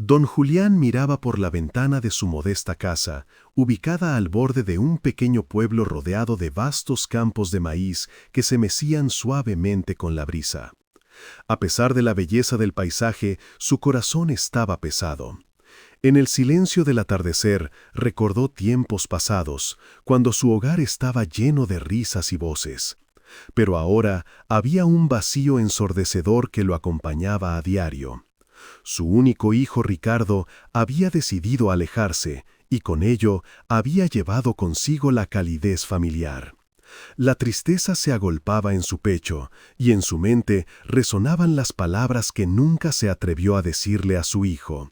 Don Julián miraba por la ventana de su modesta casa, ubicada al borde de un pequeño pueblo rodeado de vastos campos de maíz que se mecían suavemente con la brisa. A pesar de la belleza del paisaje, su corazón estaba pesado. En el silencio del atardecer recordó tiempos pasados, cuando su hogar estaba lleno de risas y voces. Pero ahora había un vacío ensordecedor que lo acompañaba a diario. Su único hijo Ricardo había decidido alejarse y con ello había llevado consigo la calidez familiar. La tristeza se agolpaba en su pecho y en su mente resonaban las palabras que nunca se atrevió a decirle a su hijo.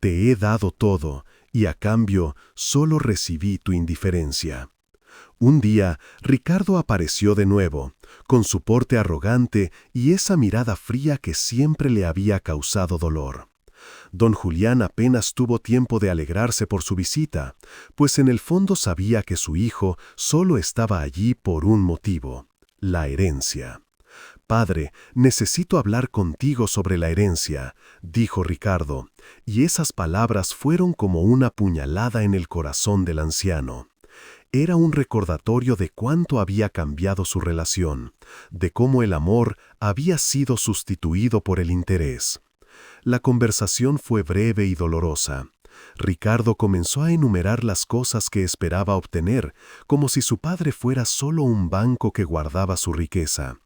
Te he dado todo y a cambio solo recibí tu indiferencia. Un día, Ricardo apareció de nuevo, con su porte arrogante y esa mirada fría que siempre le había causado dolor. Don Julián apenas tuvo tiempo de alegrarse por su visita, pues en el fondo sabía que su hijo solo estaba allí por un motivo: la herencia. «Padre, necesito hablar contigo sobre la herencia», dijo Ricardo, y esas palabras fueron como una puñalada en el corazón del anciano. Era un recordatorio de cuánto había cambiado su relación, de cómo el amor había sido sustituido por el interés. La conversación fue breve y dolorosa. Ricardo comenzó a enumerar las cosas que esperaba obtener, como si su padre fuera solo un banco que guardaba su riqueza.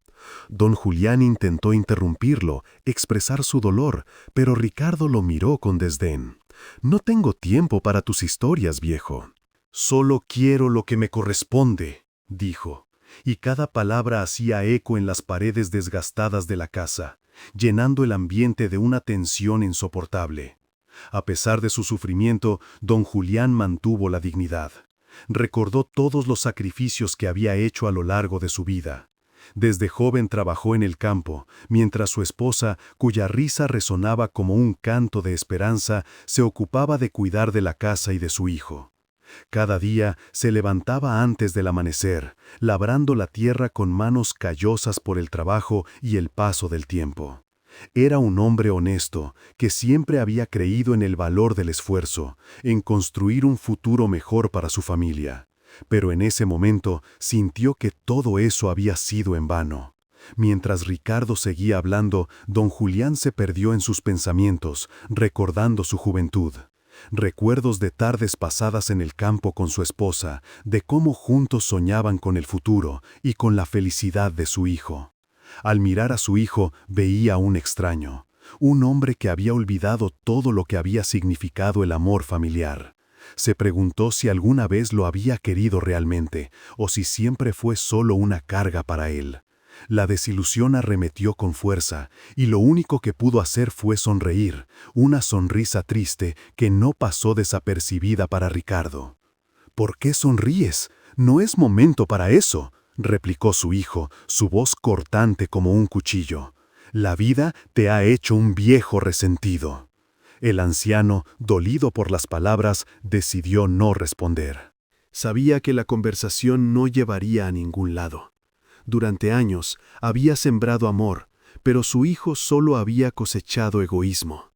Don Julián intentó interrumpirlo, expresar su dolor, pero Ricardo lo miró con desdén. «No tengo tiempo para tus historias, viejo». «Solo quiero lo que me corresponde», dijo, y cada palabra hacía eco en las paredes desgastadas de la casa, llenando el ambiente de una tensión insoportable. A pesar de su sufrimiento, don Julián mantuvo la dignidad. Recordó todos los sacrificios que había hecho a lo largo de su vida. Desde joven trabajó en el campo, mientras su esposa, cuya risa resonaba como un canto de esperanza, se ocupaba de cuidar de la casa y de su hijo. Cada día se levantaba antes del amanecer, labrando la tierra con manos callosas por el trabajo y el paso del tiempo. Era un hombre honesto, que siempre había creído en el valor del esfuerzo, en construir un futuro mejor para su familia. Pero en ese momento sintió que todo eso había sido en vano. Mientras Ricardo seguía hablando, don Julián se perdió en sus pensamientos, recordando su juventud. Recuerdos de tardes pasadas en el campo con su esposa, de cómo juntos soñaban con el futuro y con la felicidad de su hijo. Al mirar a su hijo veía a un extraño, un hombre que había olvidado todo lo que había significado el amor familiar. Se preguntó si alguna vez lo había querido realmente, o si siempre fue solo una carga para él. La desilusión arremetió con fuerza, y lo único que pudo hacer fue sonreír, una sonrisa triste que no pasó desapercibida para Ricardo. «¿Por qué sonríes? No es momento para eso», replicó su hijo, su voz cortante como un cuchillo. «La vida te ha hecho un viejo resentido». El anciano, dolido por las palabras, decidió no responder. Sabía que la conversación no llevaría a ningún lado. Durante años había sembrado amor, pero su hijo solo había cosechado egoísmo.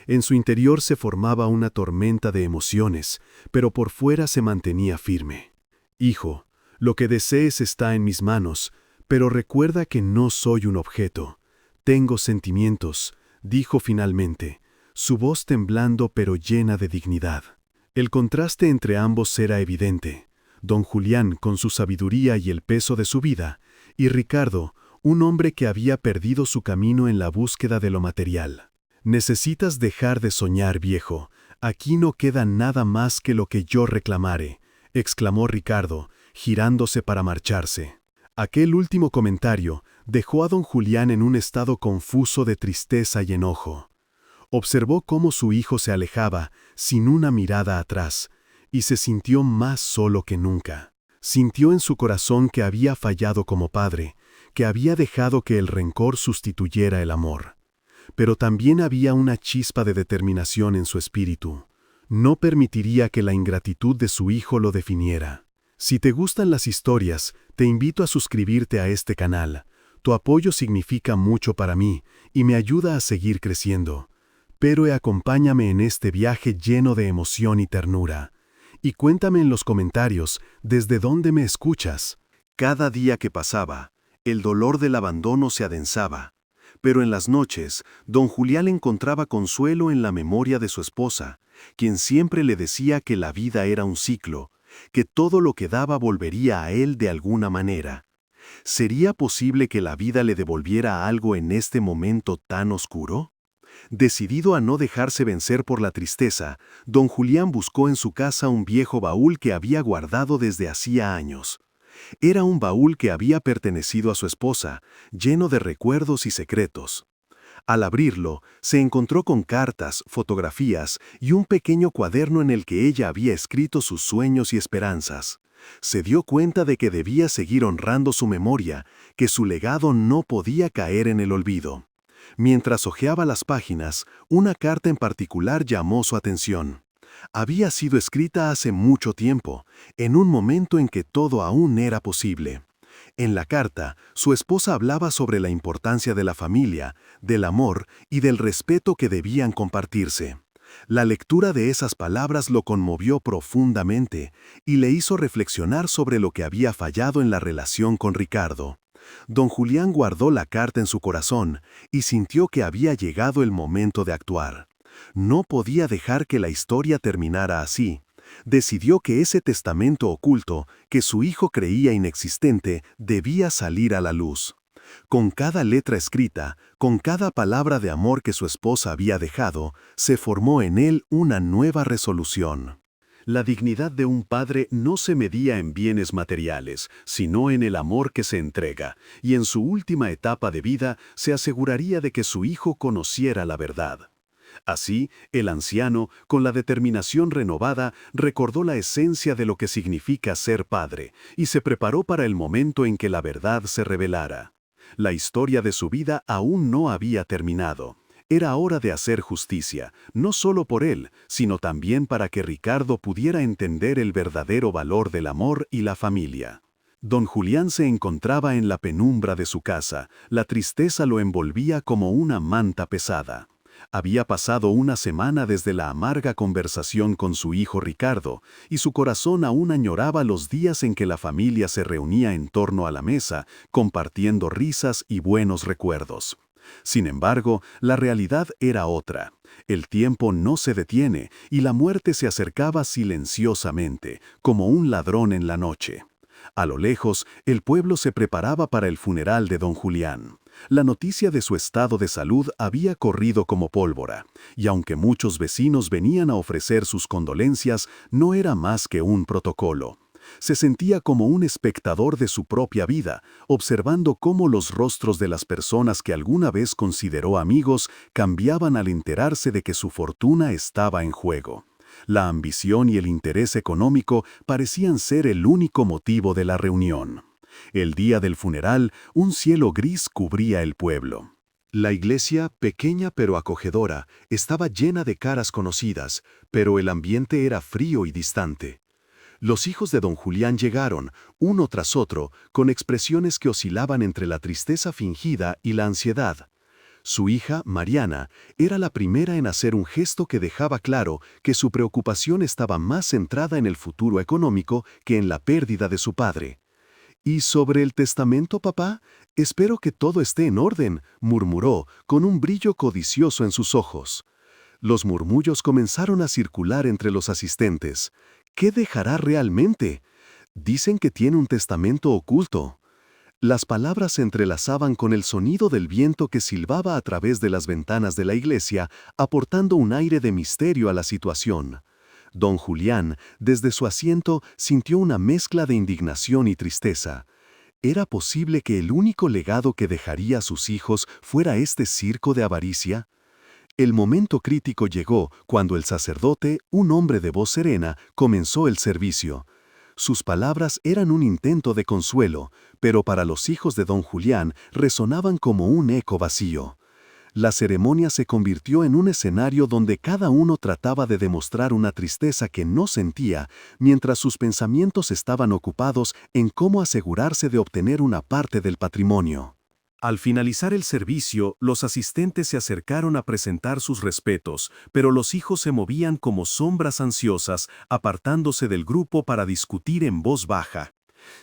En su interior se formaba una tormenta de emociones, pero por fuera se mantenía firme. «Hijo, lo que desees está en mis manos, pero recuerda que no soy un objeto. Tengo sentimientos», dijo finalmente, su voz temblando pero llena de dignidad. El contraste entre ambos era evidente. Don Julián, con su sabiduría y el peso de su vida, y Ricardo, un hombre que había perdido su camino en la búsqueda de lo material. «Necesitas dejar de soñar, viejo. Aquí no queda nada más que lo que yo reclamare», exclamó Ricardo, girándose para marcharse. Aquel último comentario dejó a don Julián en un estado confuso de tristeza y enojo. Observó cómo su hijo se alejaba, sin una mirada atrás, y se sintió más solo que nunca. Sintió en su corazón que había fallado como padre, que había dejado que el rencor sustituyera el amor. Pero también había una chispa de determinación en su espíritu. No permitiría que la ingratitud de su hijo lo definiera. Si te gustan las historias, te invito a suscribirte a este canal. Tu apoyo significa mucho para mí y me ayuda a seguir creciendo. Pero acompáñame en este viaje lleno de emoción y ternura. Y cuéntame en los comentarios desde dónde me escuchas. Cada día que pasaba, el dolor del abandono se adensaba. Pero en las noches, don Julián encontraba consuelo en la memoria de su esposa, quien siempre le decía que la vida era un ciclo, que todo lo que daba volvería a él de alguna manera. ¿Sería posible que la vida le devolviera algo en este momento tan oscuro? Decidido a no dejarse vencer por la tristeza, don Julián buscó en su casa un viejo baúl que había guardado desde hacía años. Era un baúl que había pertenecido a su esposa, lleno de recuerdos y secretos. Al abrirlo, se encontró con cartas, fotografías y un pequeño cuaderno en el que ella había escrito sus sueños y esperanzas. Se dio cuenta de que debía seguir honrando su memoria, que su legado no podía caer en el olvido. Mientras hojeaba las páginas, una carta en particular llamó su atención. Había sido escrita hace mucho tiempo, en un momento en que todo aún era posible. En la carta, su esposa hablaba sobre la importancia de la familia, del amor y del respeto que debían compartirse. La lectura de esas palabras lo conmovió profundamente y le hizo reflexionar sobre lo que había fallado en la relación con Ricardo. Don Julián guardó la carta en su corazón y sintió que había llegado el momento de actuar. No podía dejar que la historia terminara así. Decidió que ese testamento oculto, que su hijo creía inexistente, debía salir a la luz. Con cada letra escrita, con cada palabra de amor que su esposa había dejado, se formó en él una nueva resolución. La dignidad de un padre no se medía en bienes materiales, sino en el amor que se entrega, y en su última etapa de vida se aseguraría de que su hijo conociera la verdad. Así, el anciano, con la determinación renovada, recordó la esencia de lo que significa ser padre, y se preparó para el momento en que la verdad se revelara. La historia de su vida aún no había terminado. Era hora de hacer justicia, no solo por él, sino también para que Ricardo pudiera entender el verdadero valor del amor y la familia. Don Julián se encontraba en la penumbra de su casa, la tristeza lo envolvía como una manta pesada. Había pasado una semana desde la amarga conversación con su hijo Ricardo, y su corazón aún añoraba los días en que la familia se reunía en torno a la mesa, compartiendo risas y buenos recuerdos. Sin embargo, la realidad era otra. El tiempo no se detiene y la muerte se acercaba silenciosamente, como un ladrón en la noche. A lo lejos, el pueblo se preparaba para el funeral de don Julián. La noticia de su estado de salud había corrido como pólvora, y aunque muchos vecinos venían a ofrecer sus condolencias, no era más que un protocolo. Se sentía como un espectador de su propia vida, observando cómo los rostros de las personas que alguna vez consideró amigos cambiaban al enterarse de que su fortuna estaba en juego. La ambición y el interés económico parecían ser el único motivo de la reunión. El día del funeral, un cielo gris cubría el pueblo. La iglesia, pequeña pero acogedora, estaba llena de caras conocidas, pero el ambiente era frío y distante. Los hijos de don Julián llegaron, uno tras otro, con expresiones que oscilaban entre la tristeza fingida y la ansiedad. Su hija, Mariana, era la primera en hacer un gesto que dejaba claro que su preocupación estaba más centrada en el futuro económico que en la pérdida de su padre. «¿Y sobre el testamento, papá? Espero que todo esté en orden», murmuró, con un brillo codicioso en sus ojos. Los murmullos comenzaron a circular entre los asistentes. ¿Qué dejará realmente? Dicen que tiene un testamento oculto. Las palabras se entrelazaban con el sonido del viento que silbaba a través de las ventanas de la iglesia, aportando un aire de misterio a la situación. Don Julián, desde su asiento, sintió una mezcla de indignación y tristeza. ¿Era posible que el único legado que dejaría a sus hijos fuera este circo de avaricia? El momento crítico llegó cuando el sacerdote, un hombre de voz serena, comenzó el servicio. Sus palabras eran un intento de consuelo, pero para los hijos de don Julián resonaban como un eco vacío. La ceremonia se convirtió en un escenario donde cada uno trataba de demostrar una tristeza que no sentía, mientras sus pensamientos estaban ocupados en cómo asegurarse de obtener una parte del patrimonio. Al finalizar el servicio, los asistentes se acercaron a presentar sus respetos, pero los hijos se movían como sombras ansiosas, apartándose del grupo para discutir en voz baja.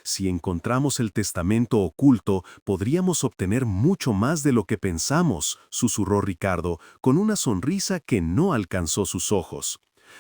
Si encontramos el testamento oculto, podríamos obtener mucho más de lo que pensamos, susurró Ricardo, con una sonrisa que no alcanzó sus ojos.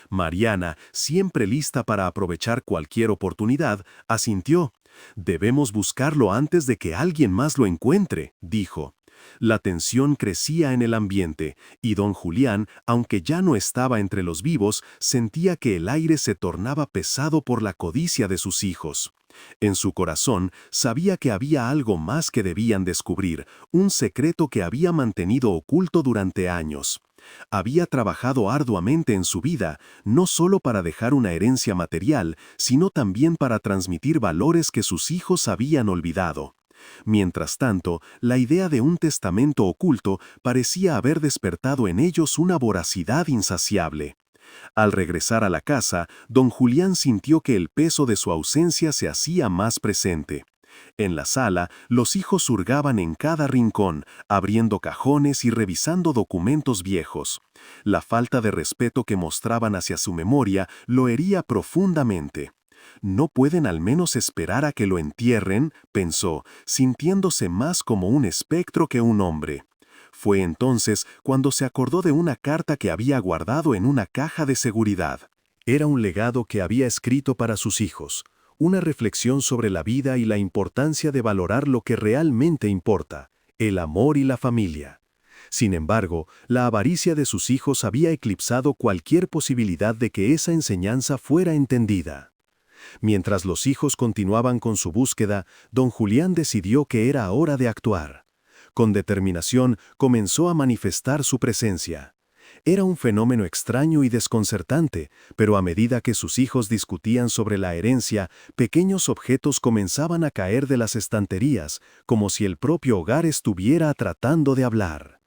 Mariana, siempre lista para aprovechar cualquier oportunidad, asintió. Debemos buscarlo antes de que alguien más lo encuentre, dijo. La tensión crecía en el ambiente, y don Julián, aunque ya no estaba entre los vivos, sentía que el aire se tornaba pesado por la codicia de sus hijos. En su corazón sabía que había algo más que debían descubrir, un secreto que había mantenido oculto durante años. Había trabajado arduamente en su vida, no solo para dejar una herencia material, sino también para transmitir valores que sus hijos habían olvidado. Mientras tanto, la idea de un testamento oculto parecía haber despertado en ellos una voracidad insaciable. Al regresar a la casa, don Julián sintió que el peso de su ausencia se hacía más presente. En la sala, los hijos hurgaban en cada rincón, abriendo cajones y revisando documentos viejos. La falta de respeto que mostraban hacia su memoria lo hería profundamente. «¿No pueden al menos esperar a que lo entierren?», pensó, sintiéndose más como un espectro que un hombre. Fue entonces cuando se acordó de una carta que había guardado en una caja de seguridad. Era un legado que había escrito para sus hijos, una reflexión sobre la vida y la importancia de valorar lo que realmente importa, el amor y la familia. Sin embargo, la avaricia de sus hijos había eclipsado cualquier posibilidad de que esa enseñanza fuera entendida. Mientras los hijos continuaban con su búsqueda, don Julián decidió que era hora de actuar. Con determinación, comenzó a manifestar su presencia. Era un fenómeno extraño y desconcertante, pero a medida que sus hijos discutían sobre la herencia, pequeños objetos comenzaban a caer de las estanterías, como si el propio hogar estuviera tratando de hablar.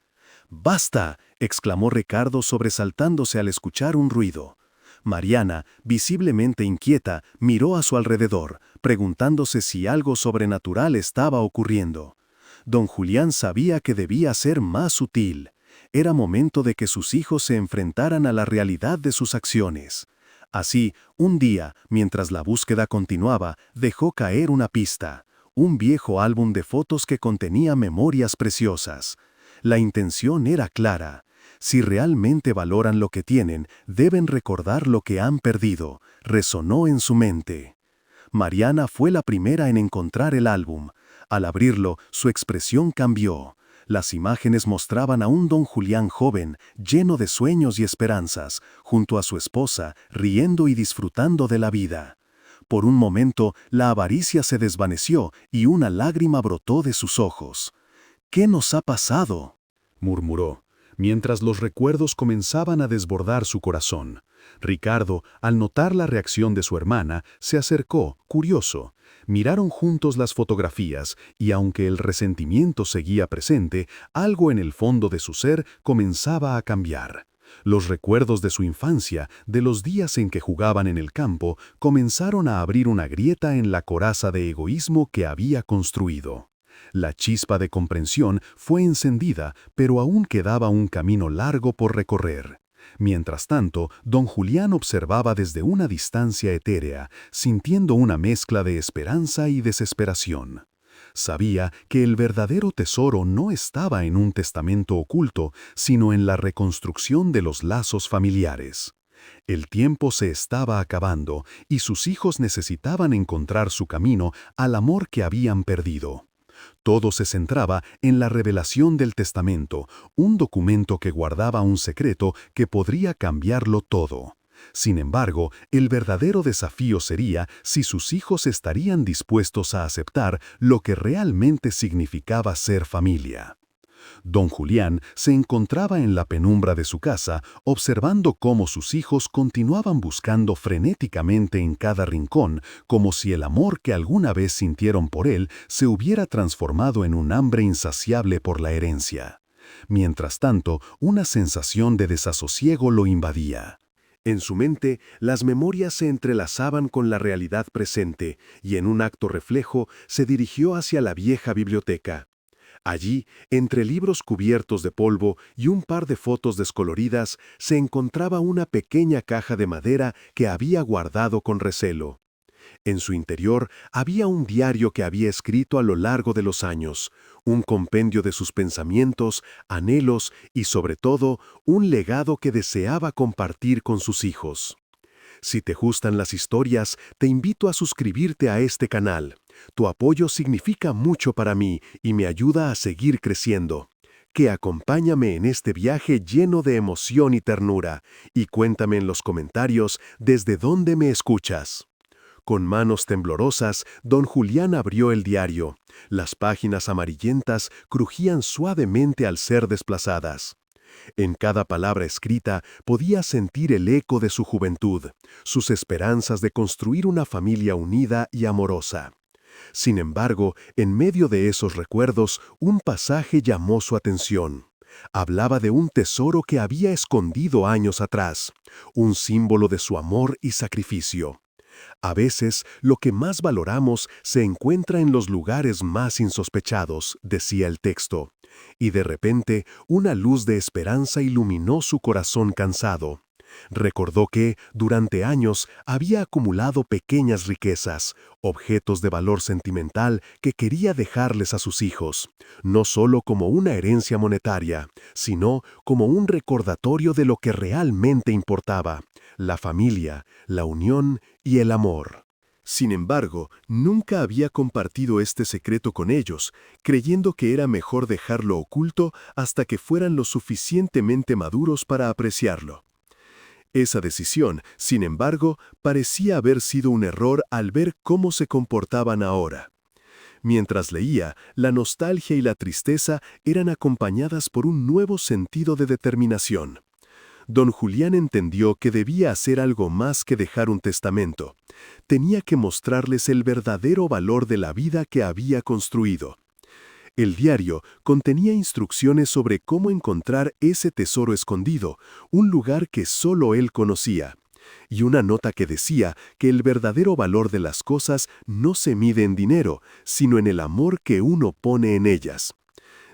«¡Basta!», exclamó Ricardo sobresaltándose al escuchar un ruido. Mariana, visiblemente inquieta, miró a su alrededor, preguntándose si algo sobrenatural estaba ocurriendo. Don Julián sabía que debía ser más sutil. Era momento de que sus hijos se enfrentaran a la realidad de sus acciones. Así, un día, mientras la búsqueda continuaba, dejó caer una pista, un viejo álbum de fotos que contenía memorias preciosas. La intención era clara. Si realmente valoran lo que tienen, deben recordar lo que han perdido, resonó en su mente. Mariana fue la primera en encontrar el álbum. Al abrirlo, su expresión cambió. Las imágenes mostraban a un don Julián joven, lleno de sueños y esperanzas, junto a su esposa, riendo y disfrutando de la vida. Por un momento, la avaricia se desvaneció y una lágrima brotó de sus ojos. «¿Qué nos ha pasado?», murmuró, mientras los recuerdos comenzaban a desbordar su corazón. Ricardo, al notar la reacción de su hermana, se acercó, curioso. Miraron juntos las fotografías y aunque el resentimiento seguía presente, algo en el fondo de su ser comenzaba a cambiar. Los recuerdos de su infancia, de los días en que jugaban en el campo, comenzaron a abrir una grieta en la coraza de egoísmo que había construido. La chispa de comprensión fue encendida, pero aún quedaba un camino largo por recorrer. Mientras tanto, don Julián observaba desde una distancia etérea, sintiendo una mezcla de esperanza y desesperación. Sabía que el verdadero tesoro no estaba en un testamento oculto, sino en la reconstrucción de los lazos familiares. El tiempo se estaba acabando y sus hijos necesitaban encontrar su camino al amor que habían perdido. Todo se centraba en la revelación del testamento, un documento que guardaba un secreto que podría cambiarlo todo. Sin embargo, el verdadero desafío sería si sus hijos estarían dispuestos a aceptar lo que realmente significaba ser familia. Don Julián se encontraba en la penumbra de su casa, observando cómo sus hijos continuaban buscando frenéticamente en cada rincón, como si el amor que alguna vez sintieron por él se hubiera transformado en un hambre insaciable por la herencia. Mientras tanto, una sensación de desasosiego lo invadía. En su mente, las memorias se entrelazaban con la realidad presente, y en un acto reflejo se dirigió hacia la vieja biblioteca. Allí, entre libros cubiertos de polvo y un par de fotos descoloridas, se encontraba una pequeña caja de madera que había guardado con recelo. En su interior había un diario que había escrito a lo largo de los años, un compendio de sus pensamientos, anhelos y, sobre todo, un legado que deseaba compartir con sus hijos. Si te gustan las historias, te invito a suscribirte a este canal. Tu apoyo significa mucho para mí y me ayuda a seguir creciendo. Acompáñame en este viaje lleno de emoción y ternura, y cuéntame en los comentarios desde dónde me escuchas. Con manos temblorosas, don Julián abrió el diario. Las páginas amarillentas crujían suavemente al ser desplazadas. En cada palabra escrita podía sentir el eco de su juventud, sus esperanzas de construir una familia unida y amorosa. Sin embargo, en medio de esos recuerdos, un pasaje llamó su atención. Hablaba de un tesoro que había escondido años atrás, un símbolo de su amor y sacrificio. A veces, lo que más valoramos se encuentra en los lugares más insospechados, decía el texto, y de repente una luz de esperanza iluminó su corazón cansado. Recordó que, durante años, había acumulado pequeñas riquezas, objetos de valor sentimental que quería dejarles a sus hijos, no solo como una herencia monetaria, sino como un recordatorio de lo que realmente importaba: la familia, la unión y el amor. Sin embargo, nunca había compartido este secreto con ellos, creyendo que era mejor dejarlo oculto hasta que fueran lo suficientemente maduros para apreciarlo. Esa decisión, sin embargo, parecía haber sido un error al ver cómo se comportaban ahora. Mientras leía, la nostalgia y la tristeza eran acompañadas por un nuevo sentido de determinación. Don Julián entendió que debía hacer algo más que dejar un testamento. Tenía que mostrarles el verdadero valor de la vida que había construido. El diario contenía instrucciones sobre cómo encontrar ese tesoro escondido, un lugar que solo él conocía, y una nota que decía que el verdadero valor de las cosas no se mide en dinero, sino en el amor que uno pone en ellas.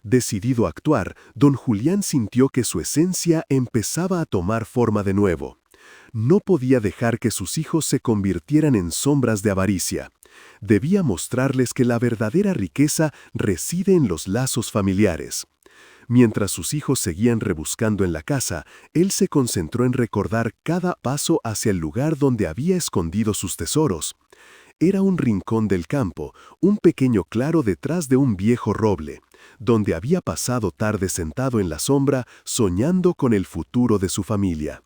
Decidido a actuar, don Julián sintió que su esencia empezaba a tomar forma de nuevo. No podía dejar que sus hijos se convirtieran en sombras de avaricia. Debía mostrarles que la verdadera riqueza reside en los lazos familiares. Mientras sus hijos seguían rebuscando en la casa, él se concentró en recordar cada paso hacia el lugar donde había escondido sus tesoros. Era un rincón del campo, un pequeño claro detrás de un viejo roble, donde había pasado tardes sentado en la sombra soñando con el futuro de su familia.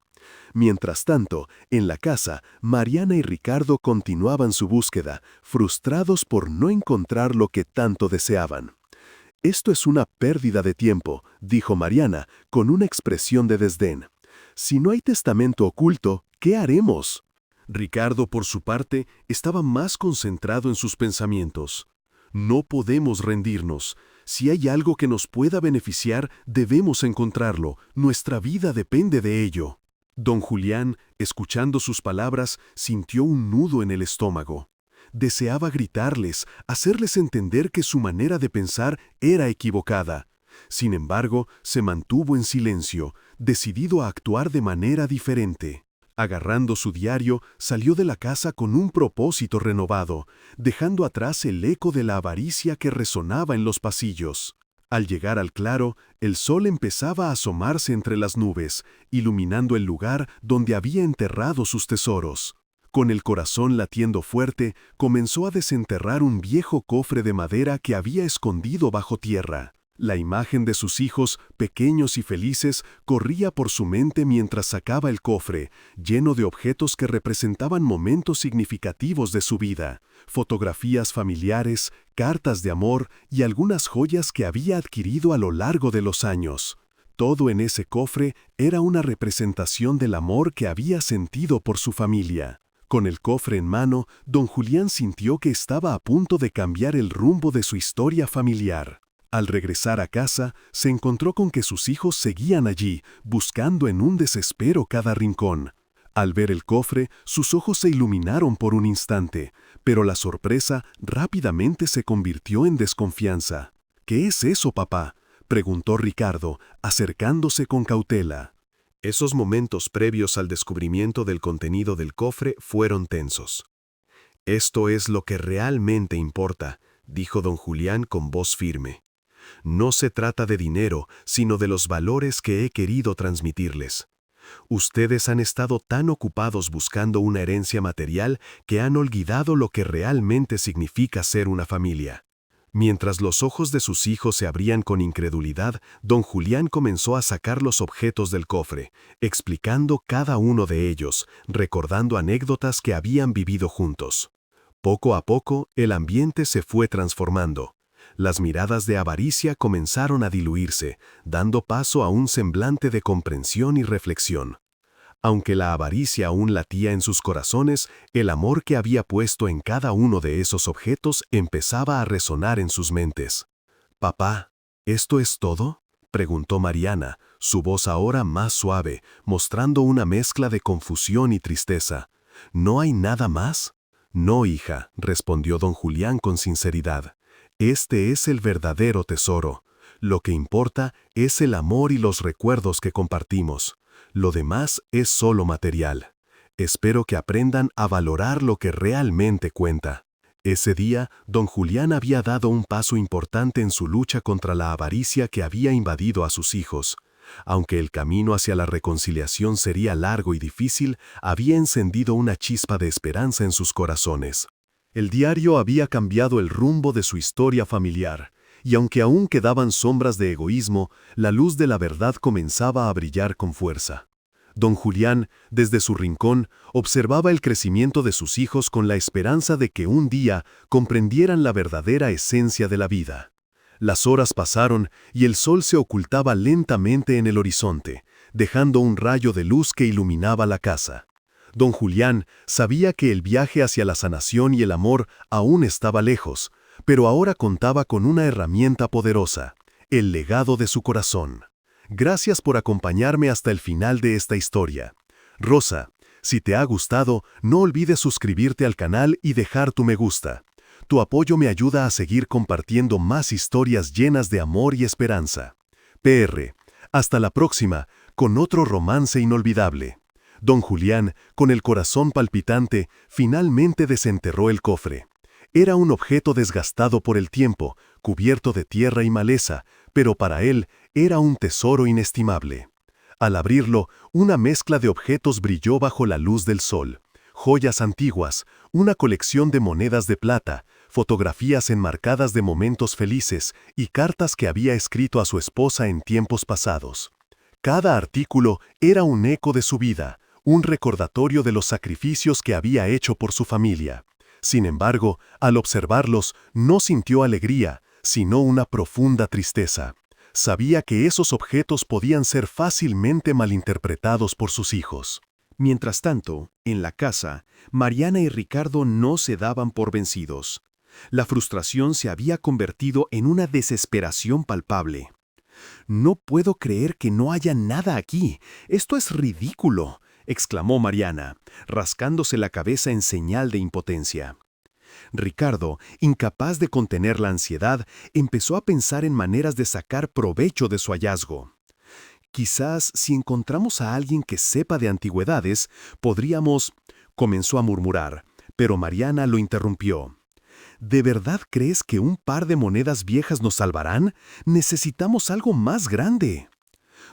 Mientras tanto, en la casa, Mariana y Ricardo continuaban su búsqueda, frustrados por no encontrar lo que tanto deseaban. «Esto es una pérdida de tiempo», dijo Mariana, con una expresión de desdén. «Si no hay testamento oculto, ¿qué haremos?». Ricardo, por su parte, estaba más concentrado en sus pensamientos. «No podemos rendirnos. Si hay algo que nos pueda beneficiar, debemos encontrarlo. Nuestra vida depende de ello». Don Julián, escuchando sus palabras, sintió un nudo en el estómago. Deseaba gritarles, hacerles entender que su manera de pensar era equivocada. Sin embargo, se mantuvo en silencio, decidido a actuar de manera diferente. Agarrando su diario, salió de la casa con un propósito renovado, dejando atrás el eco de la avaricia que resonaba en los pasillos. Al llegar al claro, el sol empezaba a asomarse entre las nubes, iluminando el lugar donde había enterrado sus tesoros. Con el corazón latiendo fuerte, comenzó a desenterrar un viejo cofre de madera que había escondido bajo tierra. La imagen de sus hijos, pequeños y felices, corría por su mente mientras sacaba el cofre, lleno de objetos que representaban momentos significativos de su vida, fotografías familiares, cartas de amor y algunas joyas que había adquirido a lo largo de los años. Todo en ese cofre era una representación del amor que había sentido por su familia. Con el cofre en mano, don Julián sintió que estaba a punto de cambiar el rumbo de su historia familiar. Al regresar a casa, se encontró con que sus hijos seguían allí, buscando en un desespero cada rincón. Al ver el cofre, sus ojos se iluminaron por un instante, pero la sorpresa rápidamente se convirtió en desconfianza. ¿Qué es eso, papá?, preguntó Ricardo, acercándose con cautela. Esos momentos previos al descubrimiento del contenido del cofre fueron tensos. «Esto es lo que realmente importa», dijo don Julián con voz firme. «No se trata de dinero, sino de los valores que he querido transmitirles. Ustedes han estado tan ocupados buscando una herencia material que han olvidado lo que realmente significa ser una familia». Mientras los ojos de sus hijos se abrían con incredulidad, don Julián comenzó a sacar los objetos del cofre, explicando cada uno de ellos, recordando anécdotas que habían vivido juntos. Poco a poco, el ambiente se fue transformando. Las miradas de avaricia comenzaron a diluirse, dando paso a un semblante de comprensión y reflexión. Aunque la avaricia aún latía en sus corazones, el amor que había puesto en cada uno de esos objetos empezaba a resonar en sus mentes. «Papá, ¿esto es todo?», preguntó Mariana, su voz ahora más suave, mostrando una mezcla de confusión y tristeza. «¿No hay nada más?». «No, hija», respondió don Julián con sinceridad. «Este es el verdadero tesoro. Lo que importa es el amor y los recuerdos que compartimos. Lo demás es solo material. Espero que aprendan a valorar lo que realmente cuenta». Ese día, don Julián había dado un paso importante en su lucha contra la avaricia que había invadido a sus hijos. Aunque el camino hacia la reconciliación sería largo y difícil, había encendido una chispa de esperanza en sus corazones. El diario había cambiado el rumbo de su historia familiar, y aunque aún quedaban sombras de egoísmo, la luz de la verdad comenzaba a brillar con fuerza. Don Julián, desde su rincón, observaba el crecimiento de sus hijos con la esperanza de que un día comprendieran la verdadera esencia de la vida. Las horas pasaron y el sol se ocultaba lentamente en el horizonte, dejando un rayo de luz que iluminaba la casa. Don Julián sabía que el viaje hacia la sanación y el amor aún estaba lejos, pero ahora contaba con una herramienta poderosa: el legado de su corazón. Gracias por acompañarme hasta el final de esta historia. Rosa, si te ha gustado, no olvides suscribirte al canal y dejar tu me gusta. Tu apoyo me ayuda a seguir compartiendo más historias llenas de amor y esperanza. PR. Hasta la próxima, con otro romance inolvidable. Don Julián, con el corazón palpitante, finalmente desenterró el cofre. Era un objeto desgastado por el tiempo, cubierto de tierra y maleza, pero para él era un tesoro inestimable. Al abrirlo, una mezcla de objetos brilló bajo la luz del sol. Joyas antiguas, una colección de monedas de plata, fotografías enmarcadas de momentos felices y cartas que había escrito a su esposa en tiempos pasados. Cada artículo era un eco de su vida, un recordatorio de los sacrificios que había hecho por su familia. Sin embargo, al observarlos, no sintió alegría, sino una profunda tristeza. Sabía que esos objetos podían ser fácilmente malinterpretados por sus hijos. Mientras tanto, en la casa, Mariana y Ricardo no se daban por vencidos. La frustración se había convertido en una desesperación palpable. «No puedo creer que no haya nada aquí. Esto es ridículo», exclamó Mariana, rascándose la cabeza en señal de impotencia. Ricardo, incapaz de contener la ansiedad, empezó a pensar en maneras de sacar provecho de su hallazgo. «Quizás si encontramos a alguien que sepa de antigüedades, podríamos…», comenzó a murmurar, pero Mariana lo interrumpió. «¿De verdad crees que un par de monedas viejas nos salvarán? Necesitamos algo más grande».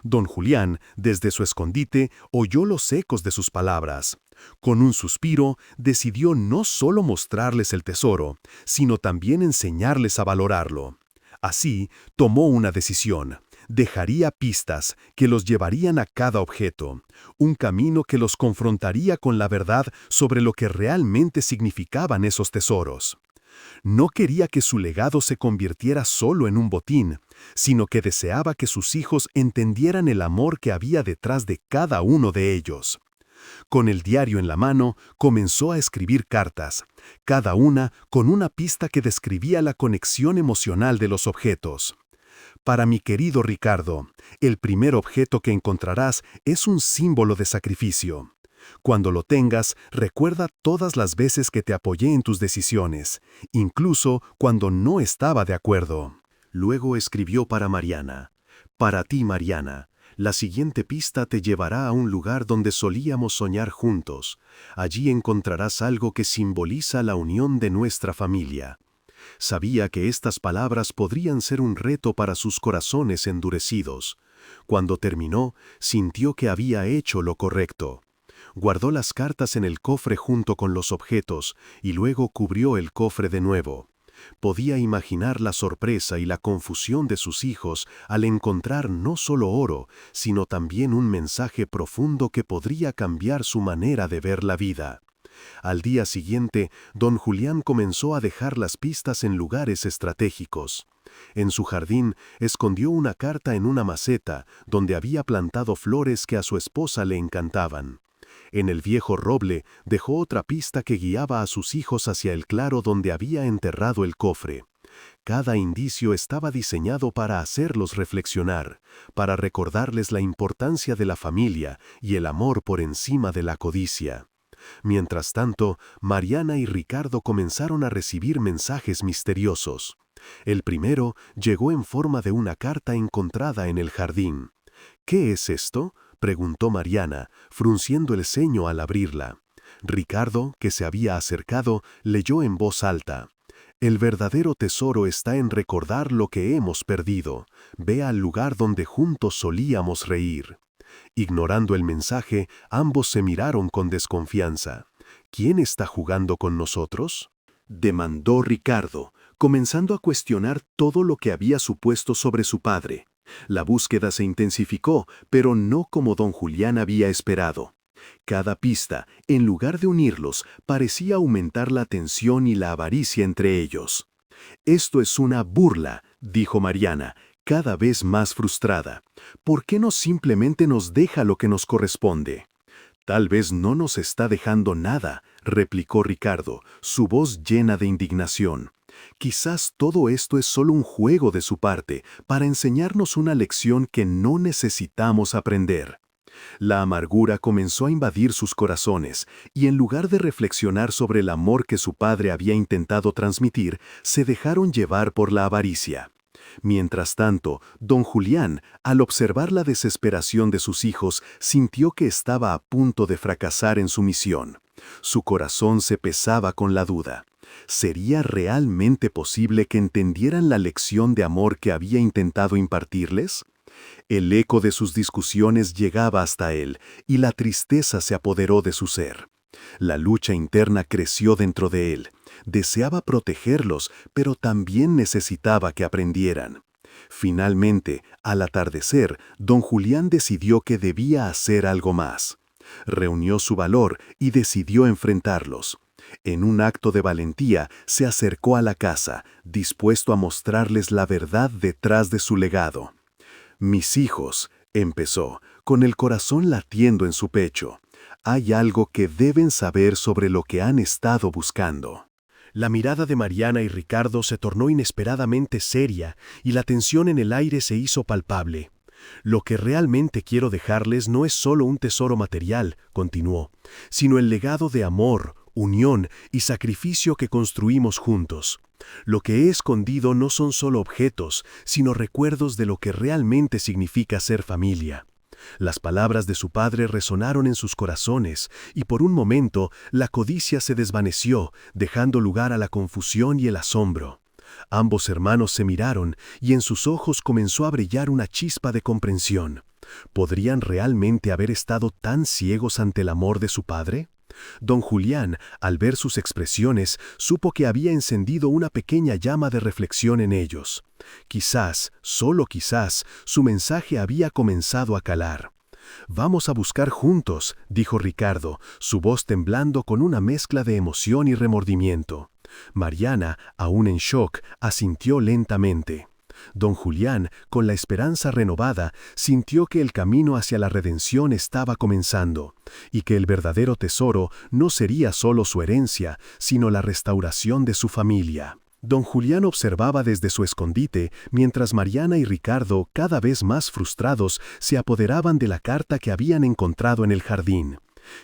Don Julián, desde su escondite, oyó los ecos de sus palabras. Con un suspiro, decidió no solo mostrarles el tesoro, sino también enseñarles a valorarlo. Así, tomó una decisión. Dejaría pistas que los llevarían a cada objeto, un camino que los confrontaría con la verdad sobre lo que realmente significaban esos tesoros. No quería que su legado se convirtiera solo en un botín, sino que deseaba que sus hijos entendieran el amor que había detrás de cada uno de ellos. Con el diario en la mano, comenzó a escribir cartas, cada una con una pista que describía la conexión emocional de los objetos. «Para mi querido Ricardo, el primer objeto que encontrarás es un símbolo de sacrificio. Cuando lo tengas, recuerda todas las veces que te apoyé en tus decisiones, incluso cuando no estaba de acuerdo. Luego escribió para Mariana. Para ti, Mariana. La siguiente pista te llevará a un lugar donde solíamos soñar juntos. Allí encontrarás algo que simboliza la unión de nuestra familia. Sabía que estas palabras podrían ser un reto para sus corazones endurecidos. Cuando terminó, sintió que había hecho lo correcto. Guardó las cartas en el cofre junto con los objetos y luego cubrió el cofre de nuevo. Podía imaginar la sorpresa y la confusión de sus hijos al encontrar no solo oro, sino también un mensaje profundo que podría cambiar su manera de ver la vida. Al día siguiente, don Julián comenzó a dejar las pistas en lugares estratégicos. En su jardín, escondió una carta en una maceta, donde había plantado flores que a su esposa le encantaban. En el viejo roble, dejó otra pista que guiaba a sus hijos hacia el claro donde había enterrado el cofre. Cada indicio estaba diseñado para hacerlos reflexionar, para recordarles la importancia de la familia y el amor por encima de la codicia. Mientras tanto, Mariana y Ricardo comenzaron a recibir mensajes misteriosos. El primero llegó en forma de una carta encontrada en el jardín. «¿Qué es esto?», preguntó Mariana, frunciendo el ceño al abrirla. Ricardo, que se había acercado, leyó en voz alta. «El verdadero tesoro está en recordar lo que hemos perdido. Ve al lugar donde juntos solíamos reír». Ignorando el mensaje, ambos se miraron con desconfianza. «¿Quién está jugando con nosotros?», demandó Ricardo, comenzando a cuestionar todo lo que había supuesto sobre su padre. La búsqueda se intensificó, pero no como don Julián había esperado. Cada pista, en lugar de unirlos, parecía aumentar la tensión y la avaricia entre ellos. «Esto es una burla», dijo Mariana, cada vez más frustrada. «¿Por qué no simplemente nos deja lo que nos corresponde?». «Tal vez no nos está dejando nada», replicó Ricardo, su voz llena de indignación. «Quizás todo esto es solo un juego de su parte, para enseñarnos una lección que no necesitamos aprender». La amargura comenzó a invadir sus corazones, y en lugar de reflexionar sobre el amor que su padre había intentado transmitir, se dejaron llevar por la avaricia. Mientras tanto, don Julián, al observar la desesperación de sus hijos, sintió que estaba a punto de fracasar en su misión. Su corazón se pesaba con la duda. ¿Sería realmente posible que entendieran la lección de amor que había intentado impartirles? El eco de sus discusiones llegaba hasta él, y la tristeza se apoderó de su ser. La lucha interna creció dentro de él. Deseaba protegerlos, pero también necesitaba que aprendieran. Finalmente, al atardecer, don Julián decidió que debía hacer algo más. Reunió su valor y decidió enfrentarlos. En un acto de valentía, se acercó a la casa, dispuesto a mostrarles la verdad detrás de su legado. «Mis hijos», empezó, con el corazón latiendo en su pecho, «hay algo que deben saber sobre lo que han estado buscando». La mirada de Mariana y Ricardo se tornó inesperadamente seria y la tensión en el aire se hizo palpable. «Lo que realmente quiero dejarles no es solo un tesoro material», continuó, «sino el legado de amor, unión y sacrificio que construimos juntos. Lo que he escondido no son solo objetos, sino recuerdos de lo que realmente significa ser familia». Las palabras de su padre resonaron en sus corazones, y por un momento la codicia se desvaneció, dejando lugar a la confusión y el asombro. Ambos hermanos se miraron, y en sus ojos comenzó a brillar una chispa de comprensión. ¿Podrían realmente haber estado tan ciegos ante el amor de su padre? Don Julián, al ver sus expresiones, supo que había encendido una pequeña llama de reflexión en ellos. Quizás, solo quizás, su mensaje había comenzado a calar. «Vamos a buscar juntos», dijo Ricardo, su voz temblando con una mezcla de emoción y remordimiento. Mariana, aún en shock, asintió lentamente. Don Julián, con la esperanza renovada, sintió que el camino hacia la redención estaba comenzando, y que el verdadero tesoro no sería solo su herencia, sino la restauración de su familia. Don Julián observaba desde su escondite, mientras Mariana y Ricardo, cada vez más frustrados, se apoderaban de la carta que habían encontrado en el jardín.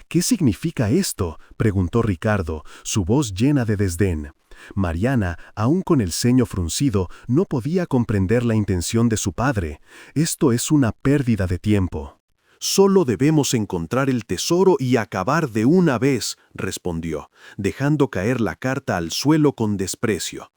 «¿Qué significa esto?», preguntó Ricardo, su voz llena de desdén. Mariana, aún con el ceño fruncido, no podía comprender la intención de su padre. Esto es una pérdida de tiempo. «Solo debemos encontrar el tesoro y acabar de una vez», respondió, dejando caer la carta al suelo con desprecio.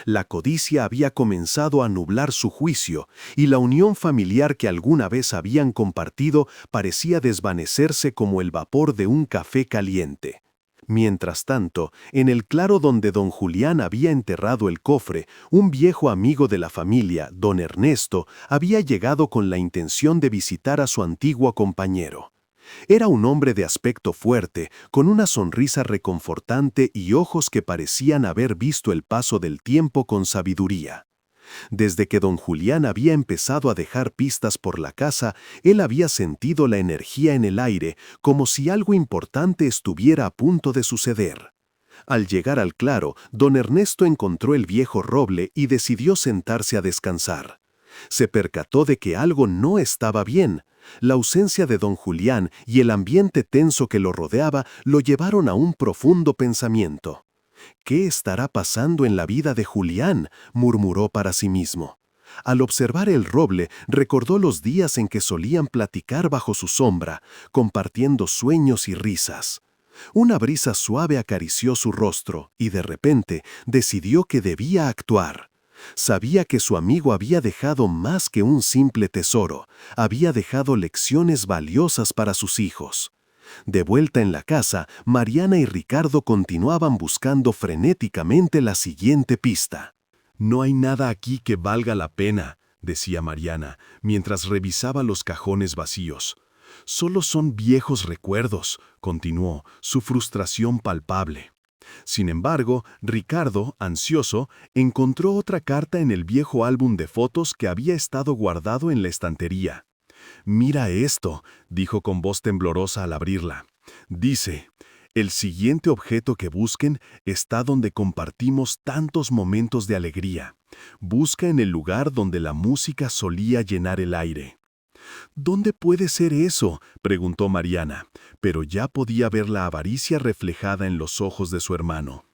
La codicia había comenzado a nublar su juicio, y la unión familiar que alguna vez habían compartido parecía desvanecerse como el vapor de un café caliente. Mientras tanto, en el claro donde don Julián había enterrado el cofre, un viejo amigo de la familia, don Ernesto, había llegado con la intención de visitar a su antiguo compañero. Era un hombre de aspecto fuerte, con una sonrisa reconfortante y ojos que parecían haber visto el paso del tiempo con sabiduría. Desde que don Julián había empezado a dejar pistas por la casa, él había sentido la energía en el aire, como si algo importante estuviera a punto de suceder. Al llegar al claro, don Ernesto encontró el viejo roble y decidió sentarse a descansar. Se percató de que algo no estaba bien. La ausencia de don Julián y el ambiente tenso que lo rodeaba lo llevaron a un profundo pensamiento. «¿Qué estará pasando en la vida de Julián?», murmuró para sí mismo. Al observar el roble, recordó los días en que solían platicar bajo su sombra, compartiendo sueños y risas. Una brisa suave acarició su rostro y de repente decidió que debía actuar. Sabía que su amigo había dejado más que un simple tesoro, había dejado lecciones valiosas para sus hijos. De vuelta en la casa, Mariana y Ricardo continuaban buscando frenéticamente la siguiente pista. «No hay nada aquí que valga la pena», decía Mariana, mientras revisaba los cajones vacíos. «Solo son viejos recuerdos», continuó, su frustración palpable. Sin embargo, Ricardo, ansioso, encontró otra carta en el viejo álbum de fotos que había estado guardado en la estantería. «Mira esto», dijo con voz temblorosa al abrirla. Dice: «El siguiente objeto que busquen está donde compartimos tantos momentos de alegría. Busca en el lugar donde la música solía llenar el aire». «¿Dónde puede ser eso?», preguntó Mariana, pero ya podía ver la avaricia reflejada en los ojos de su hermano.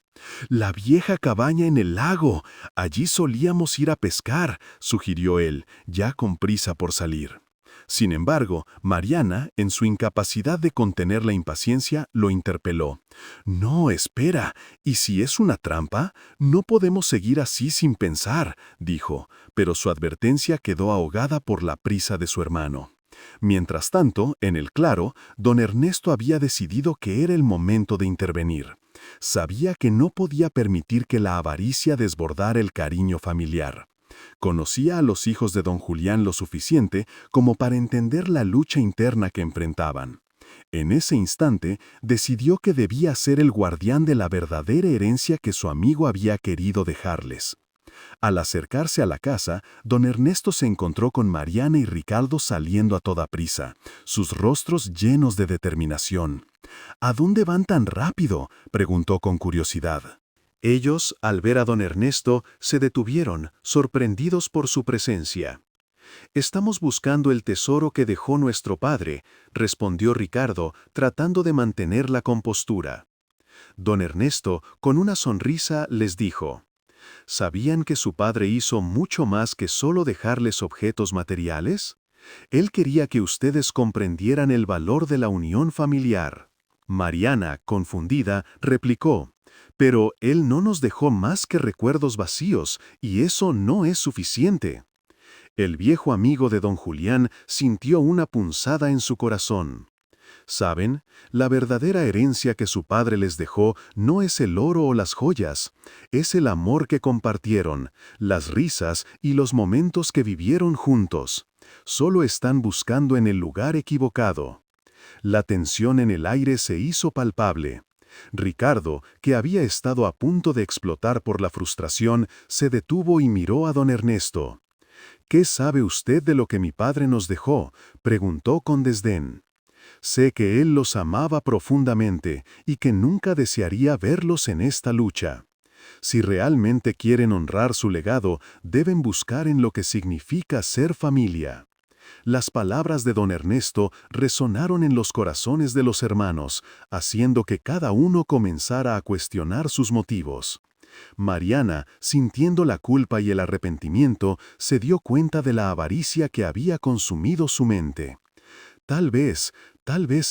«La vieja cabaña en el lago. Allí solíamos ir a pescar», sugirió él, ya con prisa por salir. Sin embargo, Mariana, en su incapacidad de contener la impaciencia, lo interpeló. «No, espera, ¿y si es una trampa? No podemos seguir así sin pensar», dijo, pero su advertencia quedó ahogada por la prisa de su hermano. Mientras tanto, en el claro, don Ernesto había decidido que era el momento de intervenir. Sabía que no podía permitir que la avaricia desbordara el cariño familiar. Conocía a los hijos de don Julián lo suficiente como para entender la lucha interna que enfrentaban. En ese instante, decidió que debía ser el guardián de la verdadera herencia que su amigo había querido dejarles. Al acercarse a la casa, don Ernesto se encontró con Mariana y Ricardo saliendo a toda prisa, sus rostros llenos de determinación. «¿A dónde van tan rápido?», preguntó con curiosidad. Ellos, al ver a don Ernesto, se detuvieron, sorprendidos por su presencia. «Estamos buscando el tesoro que dejó nuestro padre», respondió Ricardo, tratando de mantener la compostura. Don Ernesto, con una sonrisa, les dijo: «¿Sabían que su padre hizo mucho más que solo dejarles objetos materiales? Él quería que ustedes comprendieran el valor de la unión familiar». Mariana, confundida, replicó: «Pero él no nos dejó más que recuerdos vacíos, y eso no es suficiente». El viejo amigo de don Julián sintió una punzada en su corazón. «¿Saben? La verdadera herencia que su padre les dejó no es el oro o las joyas, es el amor que compartieron, las risas y los momentos que vivieron juntos. Solo están buscando en el lugar equivocado». La tensión en el aire se hizo palpable. Ricardo, que había estado a punto de explotar por la frustración, se detuvo y miró a don Ernesto. «¿Qué sabe usted de lo que mi padre nos dejó?», preguntó con desdén. «Sé que él los amaba profundamente y que nunca desearía verlos en esta lucha. Si realmente quieren honrar su legado, deben buscar en lo que significa ser familia». Las palabras de don Ernesto resonaron en los corazones de los hermanos, haciendo que cada uno comenzara a cuestionar sus motivos. Mariana, sintiendo la culpa y el arrepentimiento, se dio cuenta de la avaricia que había consumido su mente. Tal vez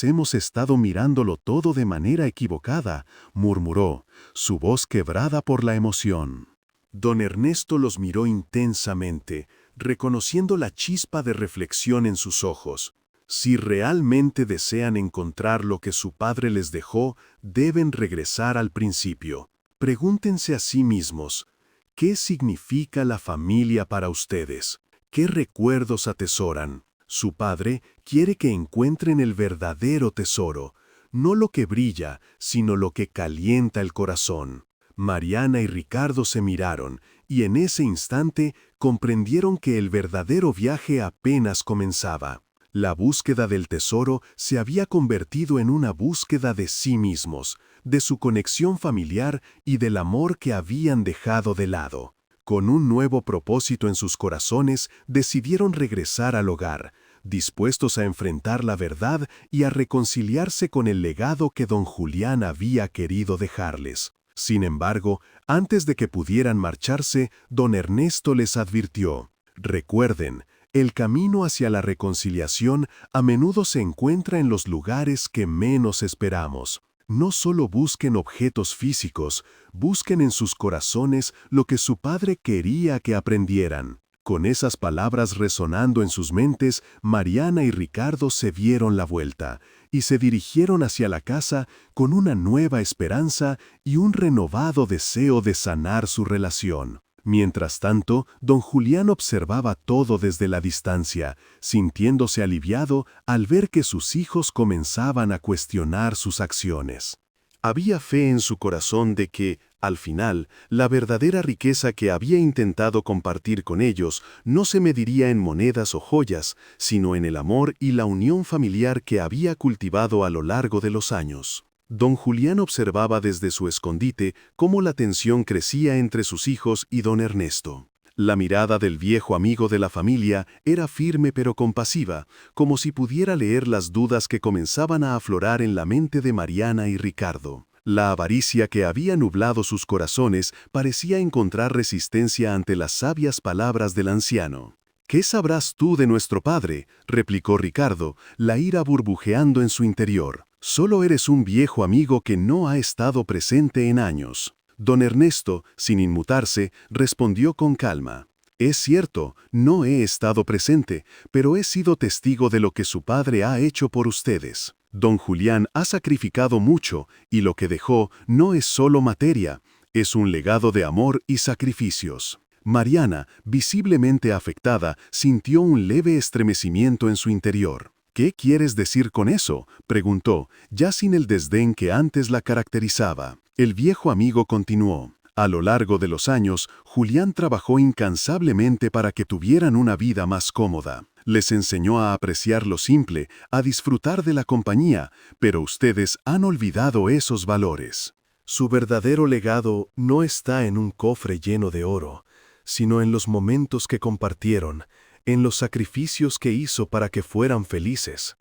hemos estado mirándolo todo de manera equivocada, murmuró, su voz quebrada por la emoción. Don Ernesto los miró intensamente, reconociendo la chispa de reflexión en sus ojos. Si realmente desean encontrar lo que su padre les dejó, deben regresar al principio. Pregúntense a sí mismos, ¿qué significa la familia para ustedes? ¿Qué recuerdos atesoran? Su padre quiere que encuentren el verdadero tesoro, no lo que brilla, sino lo que calienta el corazón. Mariana y Ricardo se miraron, y en ese instante comprendieron que el verdadero viaje apenas comenzaba. La búsqueda del tesoro se había convertido en una búsqueda de sí mismos, de su conexión familiar y del amor que habían dejado de lado. Con un nuevo propósito en sus corazones, decidieron regresar al hogar, dispuestos a enfrentar la verdad y a reconciliarse con el legado que don Julián había querido dejarles. Sin embargo, antes de que pudieran marcharse, don Ernesto les advirtió: recuerden, el camino hacia la reconciliación a menudo se encuentra en los lugares que menos esperamos. No solo busquen objetos físicos, busquen en sus corazones lo que su padre quería que aprendieran. Con esas palabras resonando en sus mentes, Mariana y Ricardo se dieron la vuelta y se dirigieron hacia la casa con una nueva esperanza y un renovado deseo de sanar su relación. Mientras tanto, don Julián observaba todo desde la distancia, sintiéndose aliviado al ver que sus hijos comenzaban a cuestionar sus acciones. Había fe en su corazón de que, al final, la verdadera riqueza que había intentado compartir con ellos no se mediría en monedas o joyas, sino en el amor y la unión familiar que había cultivado a lo largo de los años. Don Julián observaba desde su escondite cómo la tensión crecía entre sus hijos y don Ernesto. La mirada del viejo amigo de la familia era firme pero compasiva, como si pudiera leer las dudas que comenzaban a aflorar en la mente de Mariana y Ricardo. La avaricia que había nublado sus corazones parecía encontrar resistencia ante las sabias palabras del anciano. «¿Qué sabrás tú de nuestro padre?», replicó Ricardo, la ira burbujeando en su interior. «Solo eres un viejo amigo que no ha estado presente en años». Don Ernesto, sin inmutarse, respondió con calma: «Es cierto, no he estado presente, pero he sido testigo de lo que su padre ha hecho por ustedes. Don Julián ha sacrificado mucho, y lo que dejó no es solo materia, es un legado de amor y sacrificios». Mariana, visiblemente afectada, sintió un leve estremecimiento en su interior. «¿Qué quieres decir con eso?», preguntó, ya sin el desdén que antes la caracterizaba. El viejo amigo continuó: «A lo largo de los años, Julián trabajó incansablemente para que tuvieran una vida más cómoda. Les enseñó a apreciar lo simple, a disfrutar de la compañía, pero ustedes han olvidado esos valores. Su verdadero legado no está en un cofre lleno de oro, sino en los momentos que compartieron, en los sacrificios que hizo para que fueran felices.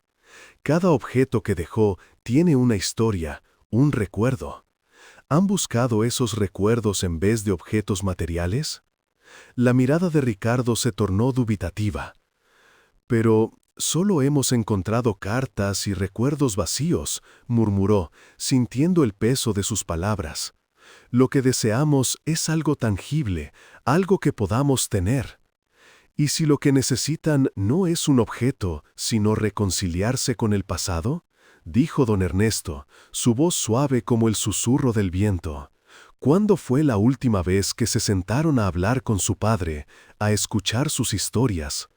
Cada objeto que dejó tiene una historia, un recuerdo. ¿Han buscado esos recuerdos en vez de objetos materiales?». La mirada de Ricardo se tornó dubitativa. «Pero solo hemos encontrado cartas y recuerdos vacíos», murmuró, sintiendo el peso de sus palabras. «Lo que deseamos es algo tangible, algo que podamos tener». «¿Y si lo que necesitan no es un objeto, sino reconciliarse con el pasado?», dijo don Ernesto, su voz suave como el susurro del viento. «¿Cuándo fue la última vez que se sentaron a hablar con su padre, a escuchar sus historias?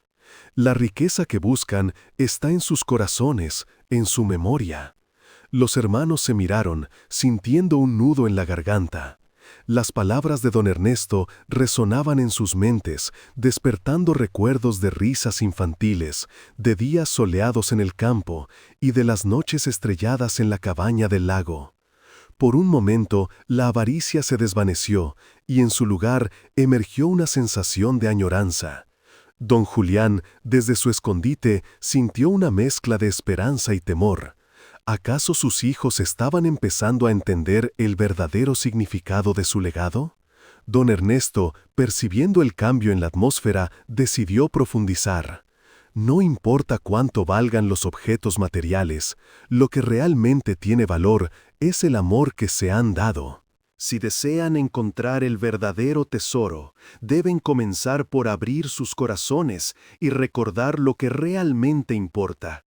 La riqueza que buscan está en sus corazones, en su memoria». Los hermanos se miraron, sintiendo un nudo en la garganta. Las palabras de don Ernesto resonaban en sus mentes, despertando recuerdos de risas infantiles, de días soleados en el campo y de las noches estrelladas en la cabaña del lago. Por un momento, la avaricia se desvaneció y en su lugar emergió una sensación de añoranza. Don Julián, desde su escondite, sintió una mezcla de esperanza y temor. ¿Acaso sus hijos estaban empezando a entender el verdadero significado de su legado? Don Ernesto, percibiendo el cambio en la atmósfera, decidió profundizar. No importa cuánto valgan los objetos materiales, lo que realmente tiene valor es el amor que se han dado. Si desean encontrar el verdadero tesoro, deben comenzar por abrir sus corazones y recordar lo que realmente importa.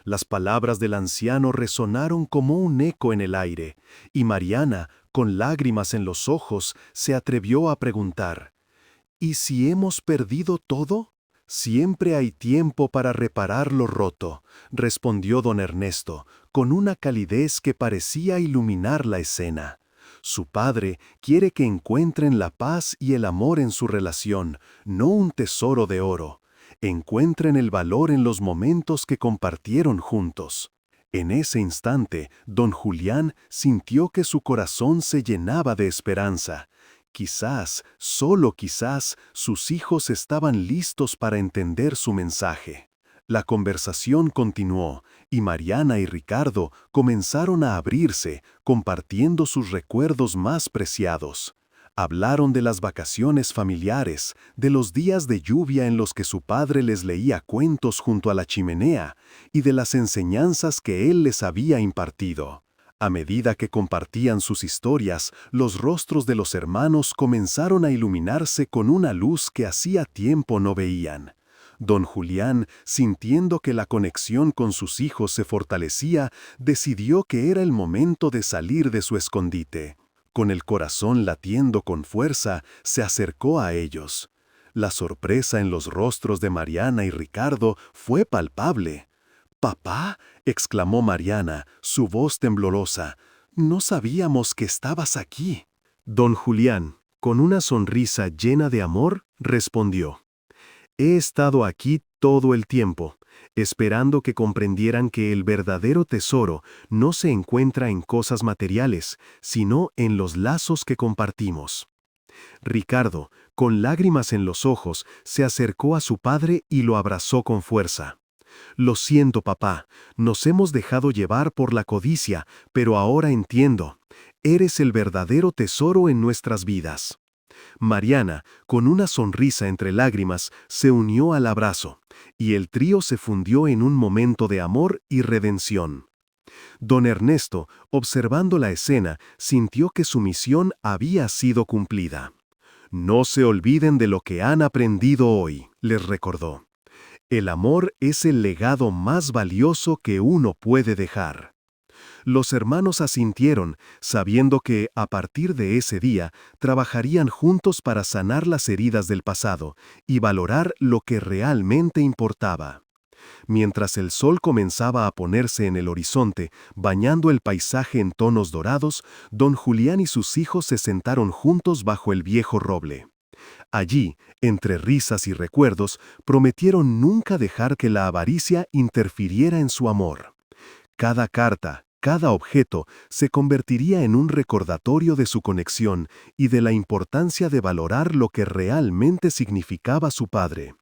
Las palabras del anciano resonaron como un eco en el aire, y Mariana, con lágrimas en los ojos, se atrevió a preguntar: ¿y si hemos perdido todo? Siempre hay tiempo para reparar lo roto, respondió don Ernesto, con una calidez que parecía iluminar la escena. Su padre quiere que encuentren la paz y el amor en su relación, no un tesoro de oro. Encuentren el valor en los momentos que compartieron juntos. En ese instante, don Julián sintió que su corazón se llenaba de esperanza. Quizás, solo quizás, sus hijos estaban listos para entender su mensaje. La conversación continuó, y Mariana y Ricardo comenzaron a abrirse, compartiendo sus recuerdos más preciados. Hablaron de las vacaciones familiares, de los días de lluvia en los que su padre les leía cuentos junto a la chimenea, y de las enseñanzas que él les había impartido. A medida que compartían sus historias, los rostros de los hermanos comenzaron a iluminarse con una luz que hacía tiempo no veían. Don Julián, sintiendo que la conexión con sus hijos se fortalecía, decidió que era el momento de salir de su escondite. Con el corazón latiendo con fuerza, se acercó a ellos. La sorpresa en los rostros de Mariana y Ricardo fue palpable. «¡Papá!», exclamó Mariana, su voz temblorosa. «No sabíamos que estabas aquí». Don Julián, con una sonrisa llena de amor, respondió: «He estado aquí todo el tiempo, esperando que comprendieran que el verdadero tesoro no se encuentra en cosas materiales, sino en los lazos que compartimos». Ricardo, con lágrimas en los ojos, se acercó a su padre y lo abrazó con fuerza. «Lo siento, papá, nos hemos dejado llevar por la codicia, pero ahora entiendo. Eres el verdadero tesoro en nuestras vidas». Mariana, con una sonrisa entre lágrimas, se unió al abrazo, y el trío se fundió en un momento de amor y redención. Don Ernesto, observando la escena, sintió que su misión había sido cumplida. «No se olviden de lo que han aprendido hoy», les recordó. «El amor es el legado más valioso que uno puede dejar». Los hermanos asintieron, sabiendo que, a partir de ese día, trabajarían juntos para sanar las heridas del pasado y valorar lo que realmente importaba. Mientras el sol comenzaba a ponerse en el horizonte, bañando el paisaje en tonos dorados, don Julián y sus hijos se sentaron juntos bajo el viejo roble. Allí, entre risas y recuerdos, prometieron nunca dejar que la avaricia interfiriera en su amor. Cada carta, cada objeto, se convertiría en un recordatorio de su conexión y de la importancia de valorar lo que realmente significaba su padre.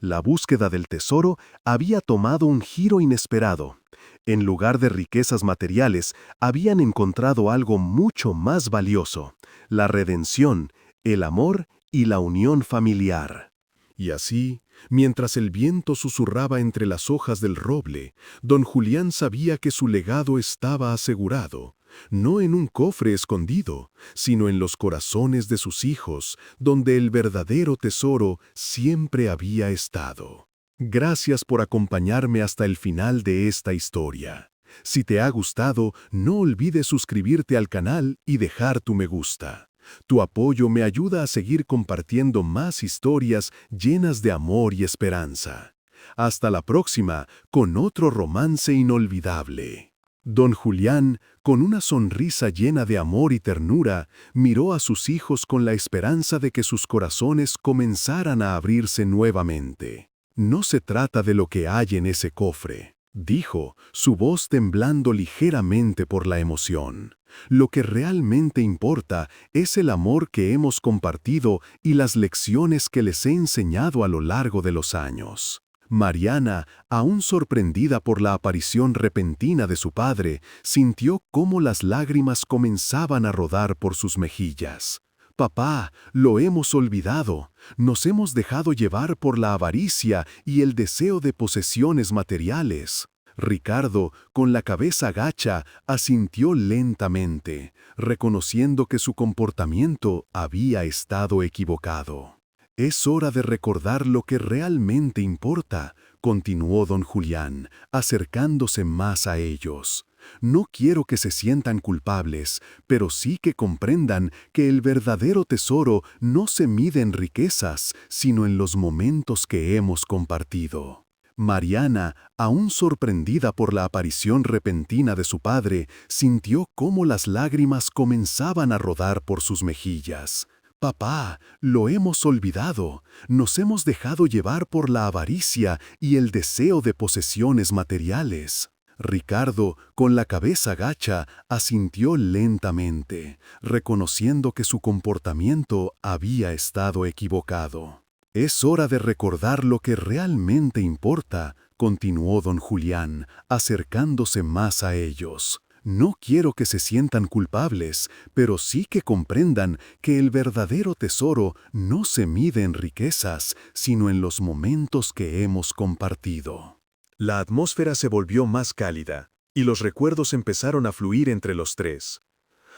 La búsqueda del tesoro había tomado un giro inesperado. En lugar de riquezas materiales, habían encontrado algo mucho más valioso: la redención, el amor y la unión familiar. Y así, mientras el viento susurraba entre las hojas del roble, don Julián sabía que su legado estaba asegurado, no en un cofre escondido, sino en los corazones de sus hijos, donde el verdadero tesoro siempre había estado. Gracias por acompañarme hasta el final de esta historia. Si te ha gustado, no olvides suscribirte al canal y dejar tu me gusta. Tu apoyo me ayuda a seguir compartiendo más historias llenas de amor y esperanza. Hasta la próxima, con otro romance inolvidable. Don Julián, con una sonrisa llena de amor y ternura, miró a sus hijos con la esperanza de que sus corazones comenzaran a abrirse nuevamente. «No se trata de lo que hay en ese cofre», dijo, su voz temblando ligeramente por la emoción. «Lo que realmente importa es el amor que hemos compartido y las lecciones que les he enseñado a lo largo de los años». Mariana, aún sorprendida por la aparición repentina de su padre, sintió cómo las lágrimas comenzaban a rodar por sus mejillas. «Papá, lo hemos olvidado. Nos hemos dejado llevar por la avaricia y el deseo de posesiones materiales». Ricardo, con la cabeza gacha, asintió lentamente, reconociendo que su comportamiento había estado equivocado. «Es hora de recordar lo que realmente importa», continuó don Julián, acercándose más a ellos. «No quiero que se sientan culpables, pero sí que comprendan que el verdadero tesoro no se mide en riquezas, sino en los momentos que hemos compartido». Mariana, aún sorprendida por la aparición repentina de su padre, sintió cómo las lágrimas comenzaban a rodar por sus mejillas. «Papá, lo hemos olvidado. Nos hemos dejado llevar por la avaricia y el deseo de posesiones materiales». Ricardo, con la cabeza gacha, asintió lentamente, reconociendo que su comportamiento había estado equivocado. «Es hora de recordar lo que realmente importa», continuó don Julián, acercándose más a ellos. «No quiero que se sientan culpables, pero sí que comprendan que el verdadero tesoro no se mide en riquezas, sino en los momentos que hemos compartido». La atmósfera se volvió más cálida, y los recuerdos empezaron a fluir entre los tres.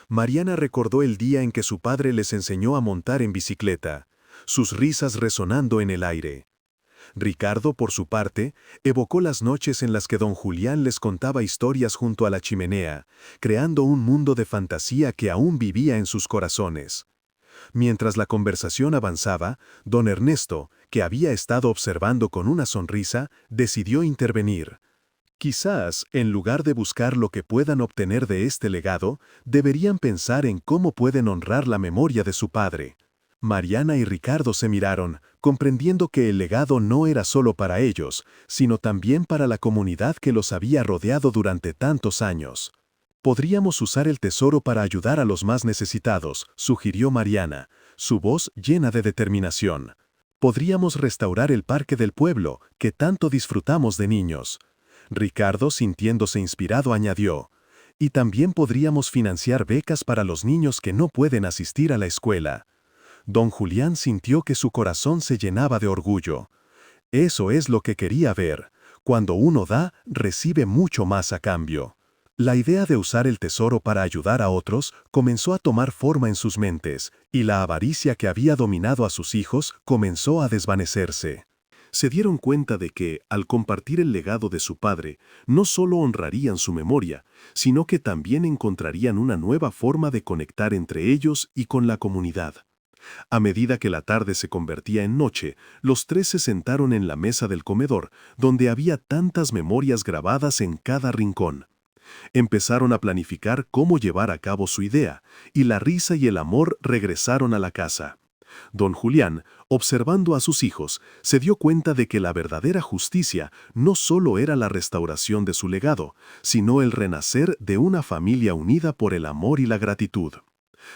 Mariana recordó el día en que su padre les enseñó a montar en bicicleta, sus risas resonando en el aire. Ricardo, por su parte, evocó las noches en las que don Julián les contaba historias junto a la chimenea, creando un mundo de fantasía que aún vivía en sus corazones. Mientras la conversación avanzaba, don Ernesto, que había estado observando con una sonrisa, decidió intervenir. «Quizás, en lugar de buscar lo que puedan obtener de este legado, deberían pensar en cómo pueden honrar la memoria de su padre». Mariana y Ricardo se miraron, comprendiendo que el legado no era solo para ellos, sino también para la comunidad que los había rodeado durante tantos años. «Podríamos usar el tesoro para ayudar a los más necesitados», sugirió Mariana, su voz llena de determinación. «Podríamos restaurar el parque del pueblo, que tanto disfrutamos de niños». Ricardo, sintiéndose inspirado, añadió: «Y también podríamos financiar becas para los niños que no pueden asistir a la escuela». Don Julián sintió que su corazón se llenaba de orgullo. Eso es lo que quería ver. Cuando uno da, recibe mucho más a cambio. La idea de usar el tesoro para ayudar a otros comenzó a tomar forma en sus mentes, y la avaricia que había dominado a sus hijos comenzó a desvanecerse. Se dieron cuenta de que, al compartir el legado de su padre, no solo honrarían su memoria, sino que también encontrarían una nueva forma de conectar entre ellos y con la comunidad. A medida que la tarde se convertía en noche, los tres se sentaron en la mesa del comedor, donde había tantas memorias grabadas en cada rincón. Empezaron a planificar cómo llevar a cabo su idea, y la risa y el amor regresaron a la casa. Don Julián, observando a sus hijos, se dio cuenta de que la verdadera justicia no solo era la restauración de su legado, sino el renacer de una familia unida por el amor y la gratitud.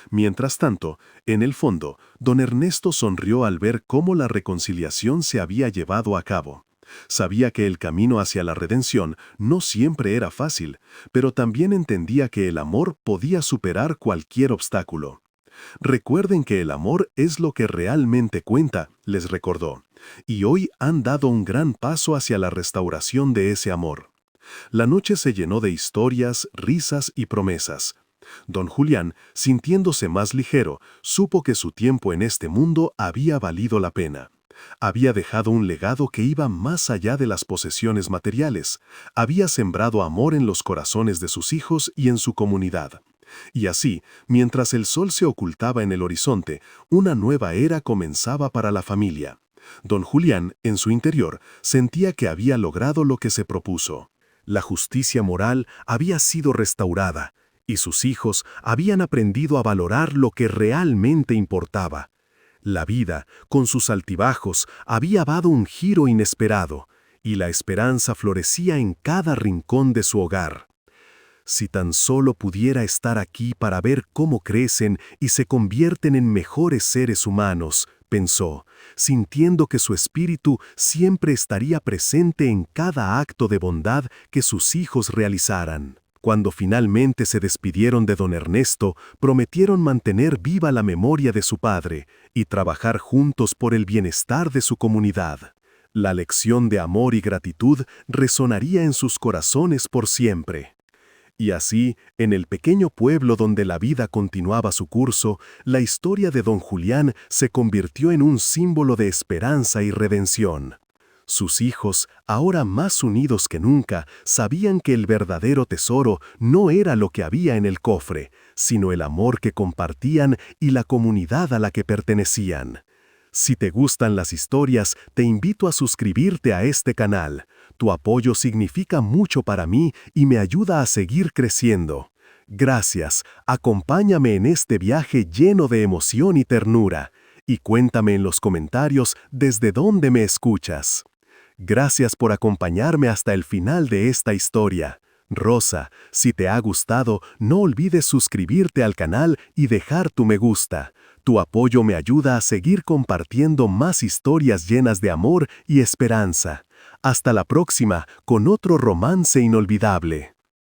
Mientras tanto, en el fondo, don Ernesto sonrió al ver cómo la reconciliación se había llevado a cabo. Sabía que el camino hacia la redención no siempre era fácil, pero también entendía que el amor podía superar cualquier obstáculo. «Recuerden que el amor es lo que realmente cuenta», les recordó, «y hoy han dado un gran paso hacia la restauración de ese amor». La noche se llenó de historias, risas y promesas. Don Julián, sintiéndose más ligero, supo que su tiempo en este mundo había valido la pena. Había dejado un legado que iba más allá de las posesiones materiales. Había sembrado amor en los corazones de sus hijos y en su comunidad. Y así, mientras el sol se ocultaba en el horizonte, una nueva era comenzaba para la familia. Don Julián, en su interior, sentía que había logrado lo que se propuso. La justicia moral había sido restaurada, y sus hijos habían aprendido a valorar lo que realmente importaba. La vida, con sus altibajos, había dado un giro inesperado, y la esperanza florecía en cada rincón de su hogar. «Si tan solo pudiera estar aquí para ver cómo crecen y se convierten en mejores seres humanos», pensó, sintiendo que su espíritu siempre estaría presente en cada acto de bondad que sus hijos realizaran. Cuando finalmente se despidieron de don Ernesto, prometieron mantener viva la memoria de su padre y trabajar juntos por el bienestar de su comunidad. La lección de amor y gratitud resonaría en sus corazones por siempre. Y así, en el pequeño pueblo donde la vida continuaba su curso, la historia de don Julián se convirtió en un símbolo de esperanza y redención. Sus hijos, ahora más unidos que nunca, sabían que el verdadero tesoro no era lo que había en el cofre, sino el amor que compartían y la comunidad a la que pertenecían. Si te gustan las historias, te invito a suscribirte a este canal. Tu apoyo significa mucho para mí y me ayuda a seguir creciendo. Gracias, acompáñame en este viaje lleno de emoción y ternura. Y cuéntame en los comentarios desde dónde me escuchas. Gracias por acompañarme hasta el final de esta historia. Rosa, si te ha gustado, no olvides suscribirte al canal y dejar tu me gusta. Tu apoyo me ayuda a seguir compartiendo más historias llenas de amor y esperanza. Hasta la próxima, con otro romance inolvidable.